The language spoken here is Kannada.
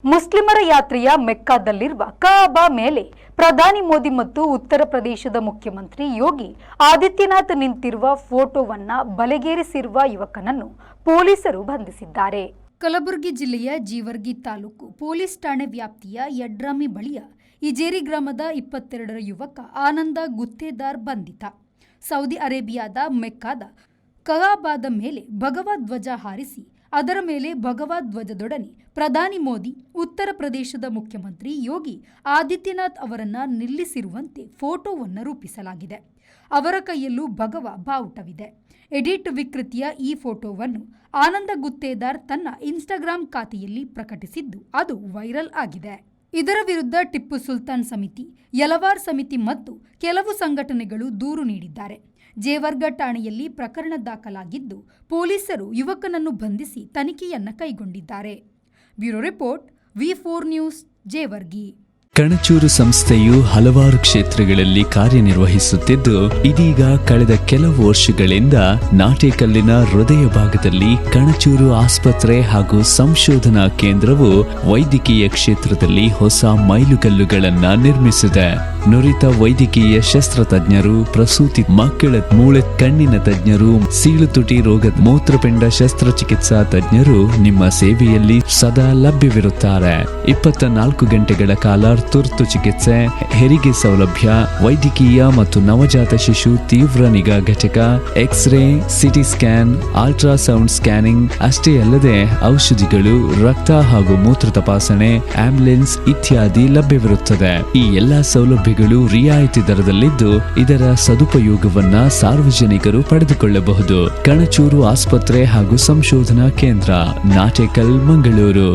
ಮುಸ್ಲಿಮರ ಯಾತ್ರೆಯ ಮೆಕ್ಕಾದಲ್ಲಿರುವ ಕಾಬಾ ಮೇಲೆ ಪ್ರಧಾನಿ ಮೋದಿ ಮತ್ತು ಉತ್ತರ ಪ್ರದೇಶದ ಮುಖ್ಯಮಂತ್ರಿ ಯೋಗಿ ಆದಿತ್ಯನಾಥ್ ನಿಂತಿರುವ ಫೋಟೋವನ್ನ ಬಲೆಗೇರಿಸಿರುವ ಯುವಕನನ್ನು ಪೊಲೀಸರು ಬಂಧಿಸಿದ್ದಾರೆ. ಕಲಬುರಗಿ ಜಿಲ್ಲೆಯ ಜೀವರ್ಗಿ ತಾಲೂಕು ಪೊಲೀಸ್ ಠಾಣೆ ವ್ಯಾಪ್ತಿಯ ಯಡ್ರಾಮಿ ಬಳಿಯ ಇಜೇರಿ ಗ್ರಾಮದ 22ರ ಯುವಕ ಆನಂದ ಗುತ್ತೇದಾರ್ ಬಂಧಿತ. ಸೌದಿ ಅರೇಬಿಯಾದ ಮೆಕ್ಕಾದ ಕಾಬಾದ ಮೇಲೆ ಭಗವಾ ಧ್ವಜ ಹಾರಿಸಿ ಅದರ ಮೇಲೆ ಭಗವಾ ಧ್ವಜದೊಡನೆ ಪ್ರಧಾನಿ ಮೋದಿ, ಉತ್ತರ ಪ್ರದೇಶದ ಮುಖ್ಯಮಂತ್ರಿ ಯೋಗಿ ಆದಿತ್ಯನಾಥ್ ಅವರನ್ನ ನಿಲ್ಲಿಸಿರುವಂತೆ ಫೋಟೋವನ್ನು ರೂಪಿಸಲಾಗಿದೆ. ಅವರ ಕೈಯಲ್ಲೂ ಭಗವಾ ಬಾವುಟವಿದೆ. ಎಡಿಟ್ ವಿಕೃತಿಯ ಈ ಫೋಟೋವನ್ನು ಆನಂದ ಗುತ್ತೇದಾರ್ ತನ್ನ ಇನ್ಸ್ಟಾಗ್ರಾಂ ಖಾತೆಯಲ್ಲಿ ಪ್ರಕಟಿಸಿದ್ದು ಅದು ವೈರಲ್ ಆಗಿದೆ. ಇದರ ವಿರುದ್ಧ ಟಿಪ್ಪು ಸುಲ್ತಾನ್ ಸಮಿತಿ, ಯಲವಾರ್ ಸಮಿತಿ ಮತ್ತು ಕೆಲವು ಸಂಘಟನೆಗಳು ದೂರು ನೀಡಿದ್ದಾರೆ. ಜೇವರ್ಗ ಠಾಣೆಯಲ್ಲಿ ಪ್ರಕರಣ ದಾಖಲಾಗಿದ್ದು ಪೊಲೀಸರು ಯುವಕನನ್ನು ಬಂಧಿಸಿ ತನಿಖೆಯನ್ನ ಕೈಗೊಂಡಿದ್ದಾರೆ. ಬ್ಯೂರೋ ರಿಪೋರ್ಟ್, ವಿ4 ನ್ಯೂಸ್, ಜೇವರ್ಗಿ. ಕಣಚೂರು ಸಂಸ್ಥೆಯು ಹಲವಾರು ಕ್ಷೇತ್ರಗಳಲ್ಲಿ ಕಾರ್ಯನಿರ್ವಹಿಸುತ್ತಿದ್ದು ಇದೀಗ ಕಳೆದ ಕೆಲವು ವರ್ಷಗಳಿಂದ ನಾಟೇಕಲ್ಲಿನ ಹೃದಯ ಭಾಗದಲ್ಲಿ ಕಣಚೂರು ಆಸ್ಪತ್ರೆ ಹಾಗೂ ಸಂಶೋಧನಾ ಕೇಂದ್ರವು ವೈದ್ಯಕೀಯ ಕ್ಷೇತ್ರದಲ್ಲಿ ಹೊಸ ಮೈಲುಗಲ್ಲುಗಳನ್ನ ನಿರ್ಮಿಸಿದೆ. ನುರಿತ ವೈದ್ಯಕೀಯ ಶಸ್ತ್ರತಜ್ಞರು, ಪ್ರಸೂತಿ, ಮಕ್ಕಳ ಮೂಳೆ ಕಣ್ಣಿನ ತಜ್ಞರು, ಸೀಳುತುಟಿ ರೋಗ, ಮೂತ್ರಪಿಂಡ ಶಸ್ತ್ರಚಿಕಿತ್ಸಾ ತಜ್ಞರು ನಿಮ್ಮ ಸೇವೆಯಲ್ಲಿ ಸದಾ ಲಭ್ಯವಿರುತ್ತಾರೆ. 24 ಗಂಟೆಗಳ ಕಾಲ ತುರ್ತು ಚಿಕಿತ್ಸೆ, ಹೆರಿಗೆ ಸೌಲಭ್ಯ, ವೈದ್ಯಕೀಯ ಮತ್ತು ನವಜಾತ ಶಿಶು ತೀವ್ರ ನಿಗಾ ಘಟಕ, x ray, CT scan, ultrasound scanning ಅಷ್ಟೇ ಅಲ್ಲದೆ ಔಷಧಿಗಳು, ರಕ್ತ ಹಾಗೂ ಮೂತ್ರ ತಪಾಸಣೆ, ಆಂಬ್ಯುಲೆನ್ಸ್ ಇತ್ಯಾದಿ ಲಭ್ಯವಿರುತ್ತದೆ. ಈ ಎಲ್ಲಾ ಸೌಲಭ್ಯಗಳು ರಿಯಾಯಿತಿ ದರದಲ್ಲಿದ್ದು ಇದರ ಸದುಪಯೋಗವನ್ನ ಸಾರ್ವಜನಿಕರು ಪಡೆದುಕೊಳ್ಳಬಹುದು. ಕಣಚೂರು ಆಸ್ಪತ್ರೆ ಹಾಗೂ ಸಂಶೋಧನಾ ಕೇಂದ್ರ, ನಾಟೇಕಲ್, ಮಂಗಳೂರು.